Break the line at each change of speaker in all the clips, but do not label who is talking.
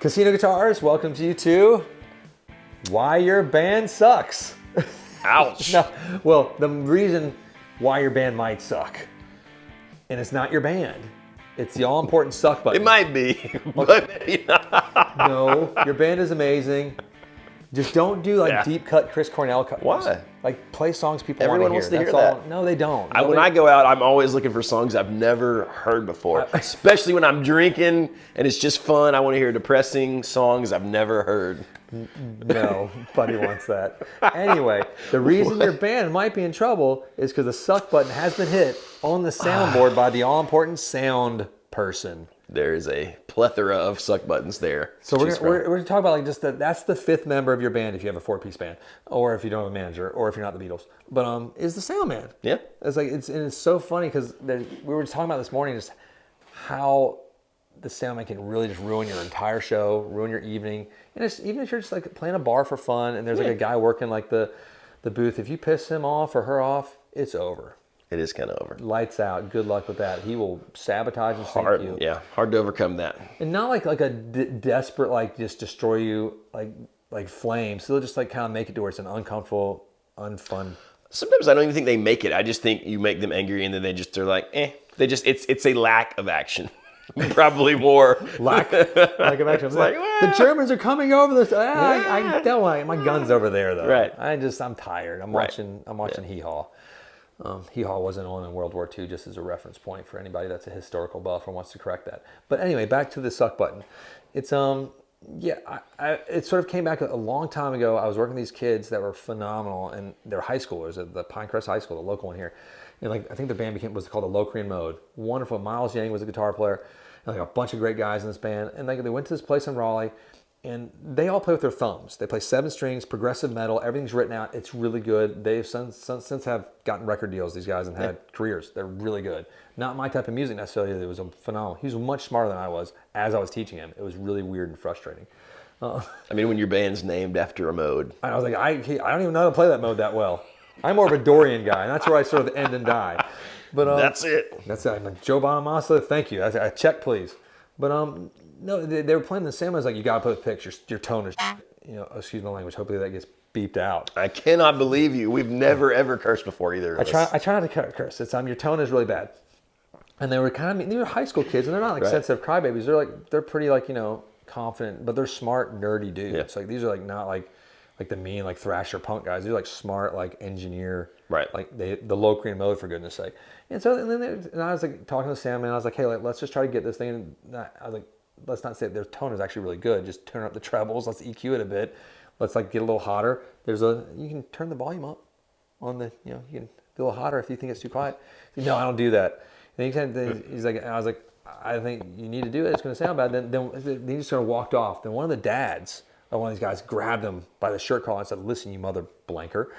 Casino Guitars welcomes you to Why Your Band Sucks.
Ouch.
No, well, the reason why your band might suck, and it's not your band. It's the all-important suck button.
It might be, but you know.
No, your band is amazing. Just don't do deep cut Chris Cornell covers.
Why?
Like play songs people
Everyone
want to hear.
wants to hear that.
No, they don't.
When I go out, I'm always looking for songs I've never heard before. Especially when I'm drinking and it's just fun. I want to hear depressing songs I've never heard.
No, buddy wants that. Anyway, the reason your band might be in trouble is because the suck button has been hit on the soundboard by the all-important sound person.
There is a plethora of suck buttons there.
So we're going to talk about that's the fifth member of your band if you have a 4-piece band, or if you don't have a manager, or if you're not the Beatles. But is the sound man.
Yeah.
It's so funny because we were just talking about this morning just how the sound man can really just ruin your entire show, ruin your evening, and even if you're just like playing a bar for fun and there's like a guy working like the booth, if you piss him off or her off, it's over.
It is kind of over.
Lights out. Good luck with that. He will sabotage and sink you.
Yeah, hard to overcome that.
And not like a desperate just destroy you like flames. So they'll just kind of make it to where it's an uncomfortable, unfun.
Sometimes I don't even think they make it. I just think you make them angry and then they're like, eh. It's a lack of action. Probably more.
Lack of action. The Germans are coming over this. I don't like my gun's over there though.
Right.
I'm tired. I'm watching Hee Haw. Hee Haw wasn't on in World War II, just as a reference point for anybody that's a historical buff or wants to correct that. But anyway, back to the suck button. It's it sort of came back a long time ago. I was working with these kids that were phenomenal, and they're high schoolers at the Pinecrest High School, the local one here. And I think the band was called the Locrian Mode. Wonderful. Miles Yang was a guitar player, and a bunch of great guys in this band. And they went to this place in Raleigh. And they all play with their thumbs. They play 7 strings, progressive metal. Everything's written out. It's really good. They've since have gotten record deals, these guys, and had careers. They're really good. Not my type of music necessarily. It was phenomenal. He was much smarter than I was as I was teaching him. It was really weird and frustrating.
When your band's named after a mode.
I was like, I don't even know how to play that mode that well. I'm more of a Dorian guy, and that's where I sort of end and die. But
that's it.
That's it. I'm like, Joe Bonamassa, thank you. I check, please. But no, they were playing the same. I was like, you gotta put the pitch. Your tone is, excuse my language. Hopefully that gets beeped out.
I cannot believe you. We've never ever cursed before either of us.
I try not to curse. It's your tone is really bad. And they were they were high school kids, and they're not sensitive crybabies. They're pretty confident, but they're smart, nerdy dudes. Yeah. These are not like the mean thrasher punk guys. They're smart engineer.
Right.
The Locrian Mode, for goodness sake. And so and I was talking to Sam, and I was like, hey, let's just try to get this thing. And I was like, let's not say their tone is actually really good. Just turn up the trebles. Let's EQ it a bit. Let's get a little hotter. You can turn the volume up on the, you can be a little hotter if you think it's too quiet. No, I don't do that. And he's like, I was like, I think you need to do it. It's going to sound bad. Then he just sort of walked off. Then one of the dads of one of these guys grabbed him by the shirt collar and said, listen, you mother blanker.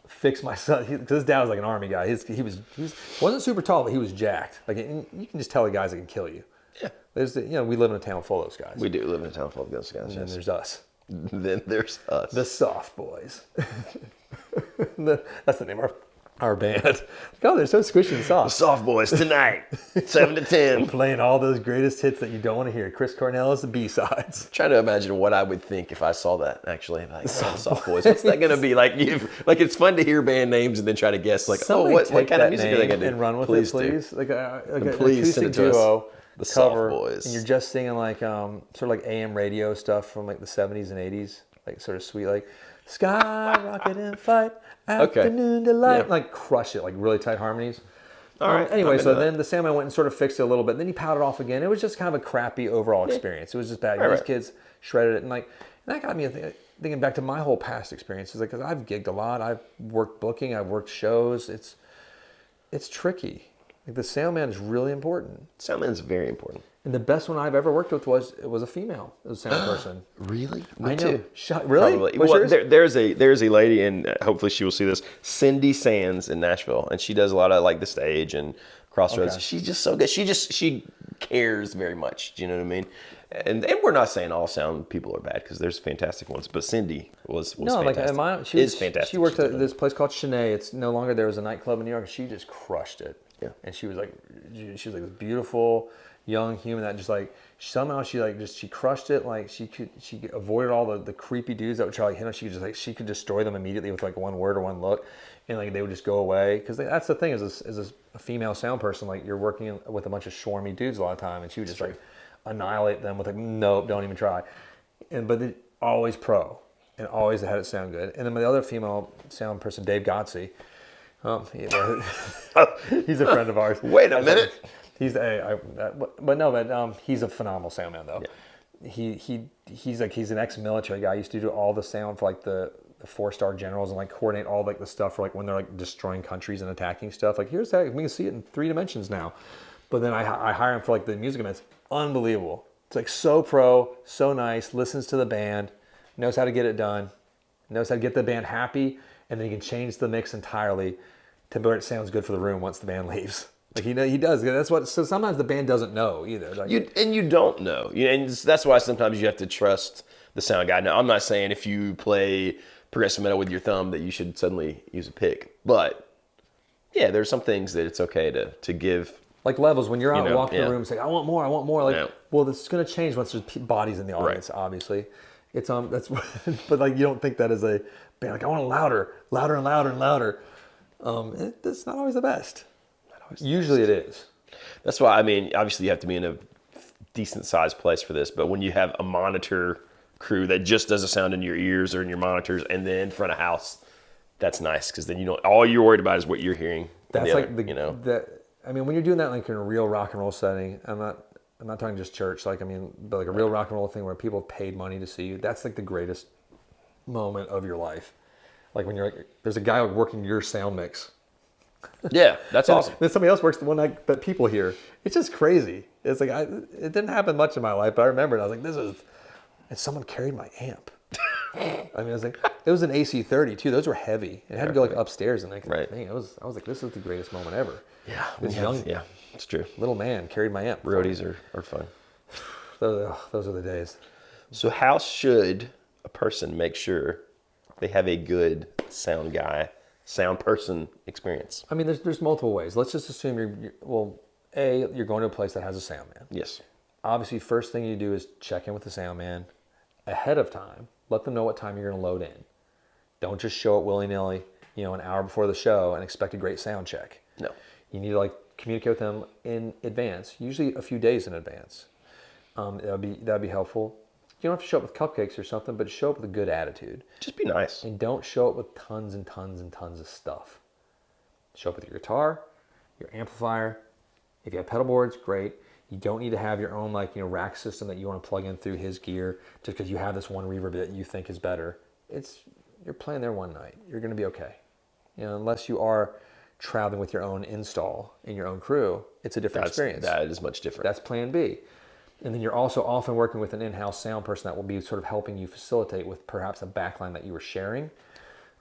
Fix my son, because his dad was like an army guy. He wasn't super tall, but he was jacked. You can just tell the guys that can kill you.
Yeah.
We live in a town full of those guys.
We do live in a town full of those guys.
And then there's us.
Then there's us.
The soft boys. That's the name of our band. God, they're so squishy and soft.
The soft boys tonight, 7 to 10.
Playing all those greatest hits that you don't want to hear. Chris Cornell is the B-sides.
Trying to imagine what I would think if I saw that, actually. Soft boys. What's that going to be? It's fun to hear band names and then try to guess, what kind of music are they going to do?
And run with it, please. Like an
please
acoustic duo.
The
cover,
Soft Boys.
And you're just singing sort of AM radio stuff from the 70s and 80s, sort of sweet, skyrocket and fight, afternoon delight, crush it, really tight harmonies.
All right.
Anyway, so then the Sam I went and sort of fixed it a little bit. Then he powdered off again. It was just kind of a crappy overall experience. It was just bad. These kids shredded it, and that got me thinking back to my whole past experiences, because I've gigged a lot. I've worked booking. I've worked shows. It's tricky. The sound man is really important.
Sound man's very important.
And the best one I've ever worked with was a female. It was a sound person.
Really?
Me too. Really?
Probably. Well, there's a lady, and hopefully she will see this, Cindy Sands in Nashville, and she does a lot of the stage and Crossroads. Okay. She's just so good. She cares very much. Do you know what I mean? And we're not saying all sound people are bad, because there's fantastic ones, but Cindy was fantastic.
She is fantastic. She worked at this place called Shanae. It's no longer there. Was a nightclub in New York, and she just crushed it.
Yeah.
And she was beautiful, young human that just like somehow she crushed it. Like she avoided all the creepy dudes that would try to hit her. She could destroy them immediately with like one word or one look, and like they would just go away. Because that's the thing as a female sound person, like you're working with a bunch of swarmy dudes a lot of time, and she would just like annihilate them with like nope, don't even try. But always pro and always had it sound good. And then the other female sound person, Dave Gotze. He's a friend of ours.
Wait a minute.
He's a phenomenal sound man though. Yeah. He's an ex-military guy. He used to do all the sound for like the 4-star generals and like coordinate all like the stuff for like when they're like destroying countries and attacking stuff. Like here's how we can see it in 3 dimensions now. But then I hire him for like the music events. Unbelievable. It's like so pro, so nice. Listens to the band, knows how to get it done, knows how to get the band happy, and then he can change the mix entirely to where it sounds good for the room once the band leaves. Like he does. That's what. So sometimes the band doesn't know either. Like,
you don't know. And that's why sometimes you have to trust the sound guy. Now I'm not saying if you play progressive metal with your thumb that you should suddenly use a pick, but yeah, there's some things that it's okay to give.
Like levels, when you're out walking the room and say, I want more. Like, well, this is going to change once there's bodies in the audience, obviously. It's that's but like you don't think that as a band, like I want it louder and louder. It's not always the best. Usually it is.
That's why, I mean, obviously you have to be in a decent sized place for this, but when you have a monitor crew that just does a sound in your ears or in your monitors and then in front of house, that's nice because then all you're worried about is what you're hearing.
That's like I mean, when you're doing that like in a real rock and roll setting, I'm not talking just church, like I mean, but like a real rock and roll thing where people have paid money to see you. That's like the greatest moment of your life. Like when you're like, there's a guy working your sound mix.
Yeah, that's awesome.
Then somebody else works the one that people hear. It's just crazy. It's like it didn't happen much in my life, but I remember it. I was like, and someone carried my amp. I mean, I was like, it was an AC-30 too. Those were heavy. It had to go like upstairs and like, I was like, this is the greatest moment ever.
Yeah, it's true.
Little man carried my amp.
Roadies are fun.
Those are the days.
So how should a person make sure they have a good sound person experience?
I mean, there's multiple ways. Let's just assume you're going to a place that has a sound man.
Yes.
Obviously, first thing you do is check in with the sound man ahead of time. Let them know what time you're going to load in. Don't just show up willy-nilly, an hour before the show and expect a great sound check.
No.
You need to like communicate with them in advance, usually a few days in advance. That'd be helpful. You don't have to show up with cupcakes or something, but show up with a good attitude.
Just be nice.
And don't show up with tons and tons and tons of stuff. Show up with your guitar, your amplifier. If you have pedal boards, great. You don't need to have your own rack system that you want to plug in through his gear just because you have this one reverb that you think is better. You're playing there one night. You're going to be okay. Unless you are traveling with your own install and your own crew, it's a different experience.
That is much different.
That's plan B. And then you're also often working with an in-house sound person that will be sort of helping you facilitate with perhaps a backline that you were sharing.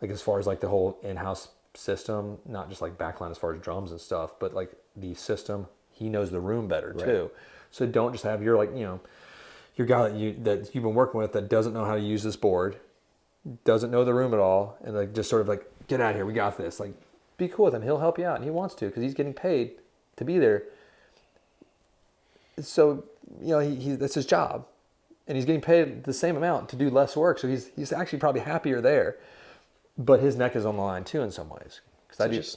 Like as far as like the whole in-house system, not just like backline as far as drums and stuff, but like the system, he knows the room better too. So don't just have your your guy that you've been working with that doesn't know how to use this board, doesn't know the room at all, and like just sort of like, get out of here, we got this. Like, be cool with him. He'll help you out, and he wants to because he's getting paid to be there. So, that's his job, and he's getting paid the same amount to do less work. So he's actually probably happier there, but his neck is on the line too in some ways. Because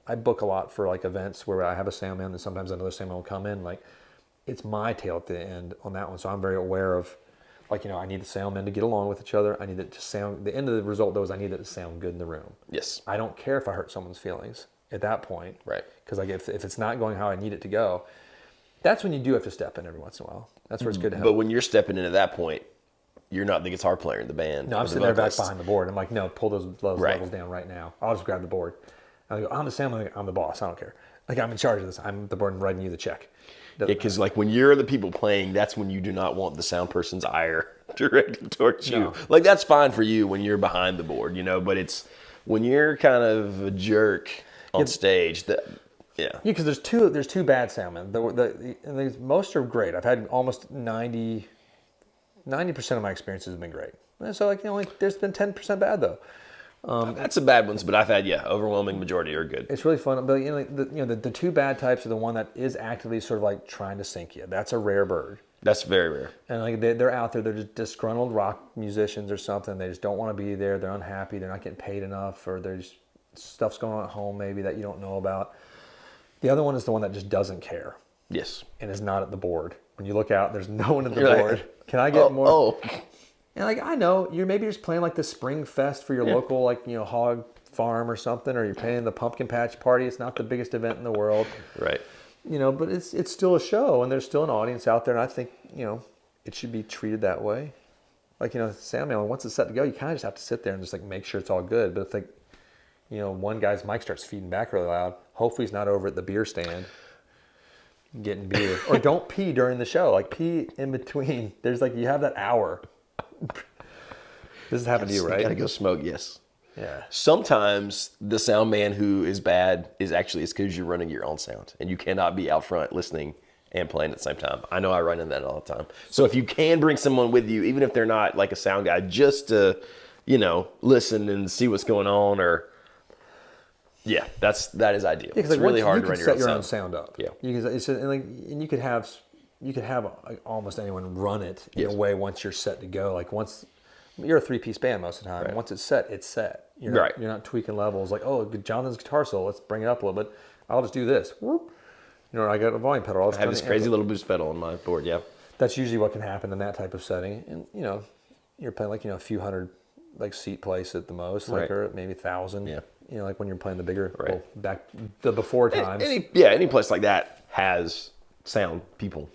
I book a lot for like events where I have a sound man, and sometimes another sound man will come in. Like, it's my tail at the end on that one, so I'm very aware of. I need the sound men to get along with each other. I need it to sound. The end of the result though is I need it to sound good in the room.
Yes.
I don't care if I hurt someone's feelings at that point.
Right.
Because if it's not going how I need it to go, that's when you do have to step in every once in a while. That's where it's good to help.
But when you're stepping in at that point, you're not the guitar player in the band.
No, I'm sitting there back behind the board. I'm like, no, pull those levels down right now. I'll just grab the board. I go, I'm the sound man. I'm the boss. I don't care. Like, I'm in charge of this. I'm the board and writing you the check.
Because when you're the people playing, that's when you do not want the sound person's ire directed towards you. No. Like, that's fine for you when you're behind the board, but it's when you're kind of a jerk on stage that. Yeah,
because there's two bad soundmen. And most are great. I've had almost 90% of my experiences have been great. So there's been 10% bad though.
That's some bad ones, but I've had overwhelming majority are good.
It's really fun, but the two bad types are the one that is actively sort of like trying to sink you. That's a rare bird.
That's very rare.
And like they're out there, they're just disgruntled rock musicians or something. They just don't want to be there. They're unhappy. They're not getting paid enough, or there's stuff's going on at home maybe that you don't know about. The other one is the one that just doesn't care.
Yes.
And is not at the board. When you look out, there's no one at the board. Can I get more?
Oh.
And like I know you're maybe just playing like the spring fest for your local hog farm or something, or you're playing the pumpkin patch party. It's not the biggest event in the world.
Right.
But it's still a show, and there's still an audience out there, and I think, it should be treated that way. Like, Soundman, once it's set to go, you kind of just have to sit there and just, like, make sure it's all good. But if, one guy's mic starts feeding back really loud, hopefully he's not over at the beer stand getting beer. Or don't pee during the show. Like, pee in between. There's, like, you have that hour. This has happened to you, right?
You gotta go smoke, yes.
Yeah.
Sometimes the sound man who is bad is actually because you're running your own sound and you cannot be out front listening and playing at the same time. I know I run into that all the time. So if you can bring someone with you, even if they're not like a sound guy, just to, listen and see what's going on, or that is ideal.
Yeah,
it's really hard to run
your own sound up.
Yeah.
And you could have like almost anyone run it in a way once you're set to go. Like once you're a 3-piece band most of the time. Right. Once it's set, it's set. You're not tweaking levels like, oh, Jonathan's guitar solo, let's bring it up a little bit. I'll just do this. Whoop. I got a volume pedal.
I have this crazy little boost pedal on my board, yeah.
That's usually what can happen in that type of setting. And, you're playing like, a few hundred like seat place at the most, like, or maybe 1,000. Yeah. Like when you're playing the bigger, back the before times.
Any place like that has sound people,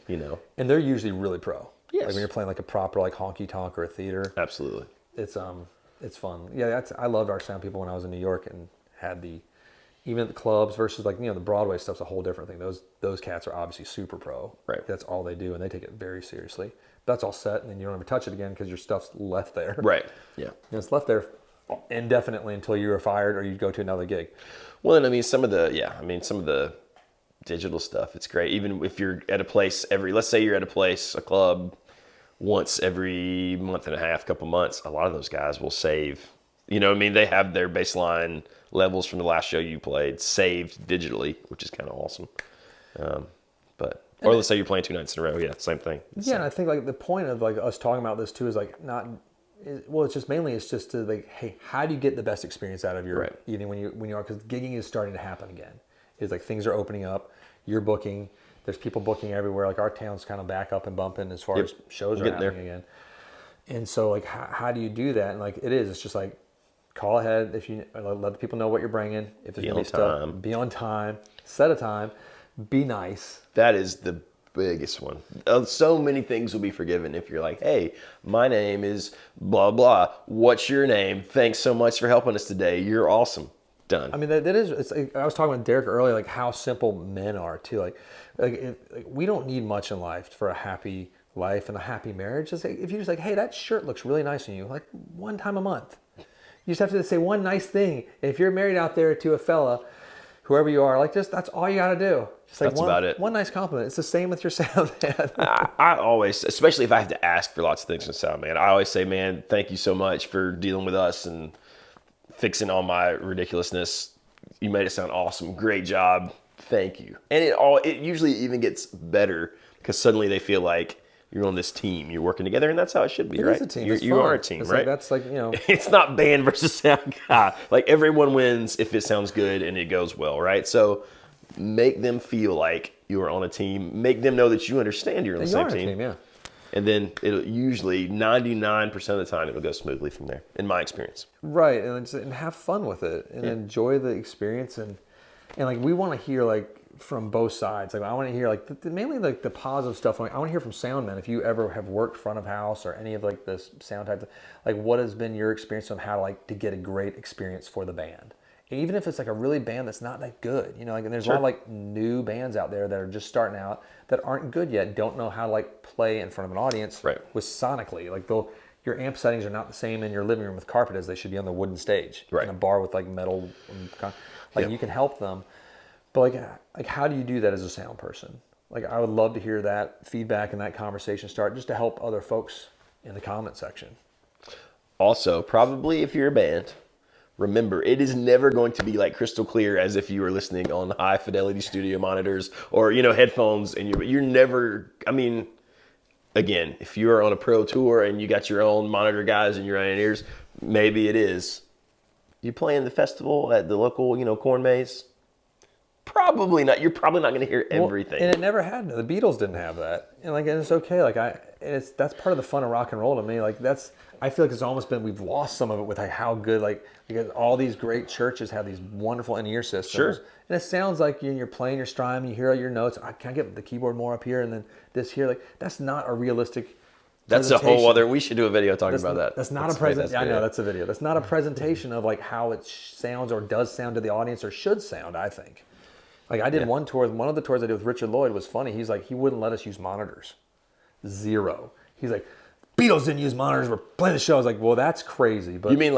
And they're usually really pro.
Yes.
Like when you're playing like a proper like honky tonk or a theater.
Absolutely.
It's fun. Yeah, I loved our sound people when I was in New York and had even at the clubs versus like the Broadway stuff's a whole different thing. Those cats are obviously super pro.
Right.
That's all they do and they take it very seriously. That's all set and then you don't ever touch it again because your stuff's left there.
Right. Yeah.
It's left there indefinitely until you are fired or you go to another gig.
Well, and some of the digital stuff, it's great. Even if you're at a place let's say you're at a club once every month and a half, couple months, a lot of those guys will save, they have their baseline levels from the last show you played saved digitally, which is kind of awesome. Or let's say you're playing 2 nights in a row. Yeah, same thing.
And I think like the point of like us talking about this too is like it's just to like, hey, how do you get the best experience out of your evening when you are, because gigging is starting to happen again. It's like things are opening up, you're booking, there's people booking everywhere. Like our town's kind of back up and bumping as far as shows are happening again. And so like, how do you do that? And like, it's just like, call ahead if you let the people know what you're bringing. If there's any stuff, be on time, set a time, be nice.
That is the biggest one. So many things will be forgiven if you're like, hey, my name is blah, blah. What's your name? Thanks so much for helping us today. You're awesome. Done.
I mean, that is, it's like, I was talking with Derek earlier, like how simple men are too. Like we don't need much in life for a happy life and a happy marriage. Just if you're just like, hey, that shirt looks really nice on you, like one time a month. You just have to say one nice thing. If you're married out there to a fella, whoever you are, like just that's all you got to do. Just like
that's about it.
One nice compliment. It's the same with your sound man.
I always, especially if I have to ask for lots of things from sound man, I always say, man, thank you so much for dealing with us and fixing all my ridiculousness. You made it sound awesome. Great job. Thank you. And it usually even gets better because suddenly they feel like you're on this team. You're working together, and that's how it should be, right?
It is a team.
You are a team,
it's
right?
Like, that's like,
It's not band versus sound guy. Like everyone wins if it sounds good and it goes well, right? So make them feel like you are on a team. Make them know that you understand you're on the same team.
Yeah.
And then it'll usually 99% of the time it'll go smoothly from there, in my experience.
Right, and have fun with it and enjoy the experience and like we want to hear like from both sides. Like I want to hear like mainly like the positive stuff. Like, I want to hear from soundmen if you ever have worked front of house or any of like this sound type. Like what has been your experience on how to get a great experience for the band? Even if it's like a really band that's not that good, like, and there's a lot of like new bands out there that are just starting out that aren't good yet, don't know how to like play in front of an audience with sonically. Like your amp settings are not the same in your living room with carpet as they should be on the wooden stage in a bar with like metal. You can help them, but like how do you do that as a sound person? Like I would love to hear that feedback and that conversation start just to help other folks in the comment section.
Also, probably if you're a band, remember, it is never going to be like crystal clear as if you were listening on high fidelity studio monitors or, headphones, and you're never, I mean, again, if you're on a pro tour and you got your own monitor guys and your own ears, maybe it is. You playing the festival at the local, corn maze? Probably not. You're probably not going to hear everything.
And it never had. The Beatles didn't have that, and it's okay. That's part of the fun of rock and roll to me. I feel like it's almost been, we've lost some of it with how good, because all these great churches have these wonderful in-ear systems.
Sure.
And it sounds like you're playing your strymon, you hear all your notes. Can I get the keyboard more up here and then this here? That's not a realistic
That's a whole other, we should do a video talking about that.
That's not a presentation. I know, that's a video. That's not a presentation of how it sounds or does sound to the audience or should sound, I think. I did one tour, one of the tours I did with Richard Lloyd was funny. He's he wouldn't let us use monitors. Zero. He's like, Beatles didn't use monitors, we're playing the show. I was like, well, that's crazy. But
you mean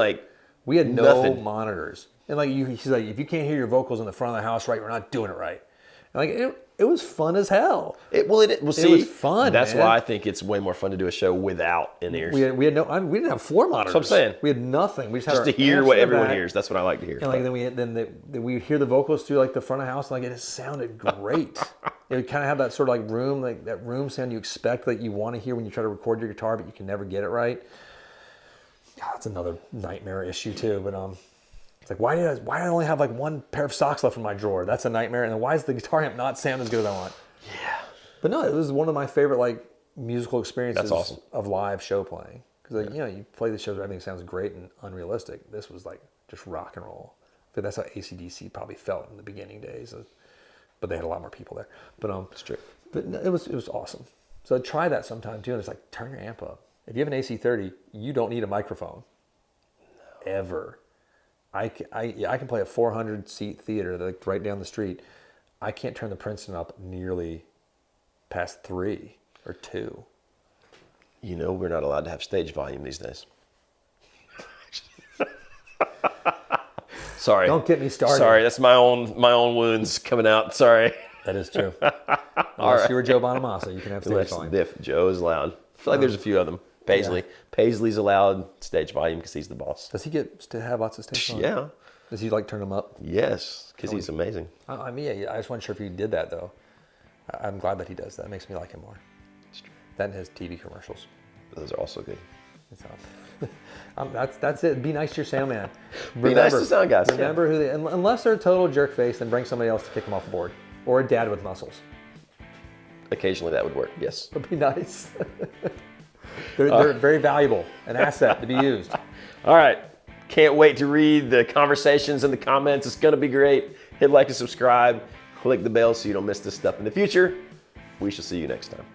we had no
nothing.
monitors. And he's like, if you can't hear your vocals in the front of the house right, we're not doing it right. And it was fun as hell.
It was
fun.
That's
man.
why I think it's way more fun to do a show without in-ears.
We didn't have floor monitors.
That's what I'm saying.
We had nothing. We just had
to hear what everyone hears. That's what I like to hear.
And then we hear the vocals through the front of the house. It sounded great. It kind of had that sort of room, that room sound you expect that you want to hear when you try to record your guitar, but you can never get it right. God, that's another nightmare issue too. But it's why do I only have one pair of socks left in my drawer? That's a nightmare. And then why does the guitar amp not sound as good as I want?
Yeah.
But no, it was one of my favorite musical experiences.
That's awesome.
Of live show playing. Because you play the shows where everything sounds great and unrealistic. This was just rock and roll. But that's how AC/DC probably felt in the beginning days. But they had a lot more people there. But
it's true.
But it was awesome. So try that sometime too. And it's turn your amp up. If you have an AC30, you don't need a microphone. No. Ever. I can play a 400-seat theater right down the street. I can't turn the Princeton up nearly past 3 or 2.
We're not allowed to have stage volume these days. Sorry.
Don't get me started.
Sorry, that's my own wounds coming out. Sorry.
That is true. Unless you were Joe Bonamassa, you can have stage volume.
Joe is loud. I feel like there's a few of them. Paisley. Yeah. Paisley's allowed stage volume because he's the boss.
Does he get to have lots of stage volume?
Yeah.
Does he turn them up?
Yes, because he's amazing.
I just wasn't sure if he did that though. I'm glad that he does that. It makes me like him more.
It's true.
That and his TV commercials.
Those are also good.
That's it. Be nice to your sound man.
Be nice to sound guys.
Remember who unless they're a total jerk face, then bring somebody else to kick them off the board. Or a dad with muscles.
Occasionally that would work, yes.
But be nice. They're very valuable, an asset to be used.
All right. Can't wait to read the conversations and the comments. It's going to be great. Hit like and subscribe. Click the bell so you don't miss this stuff in the future. We shall see you next time.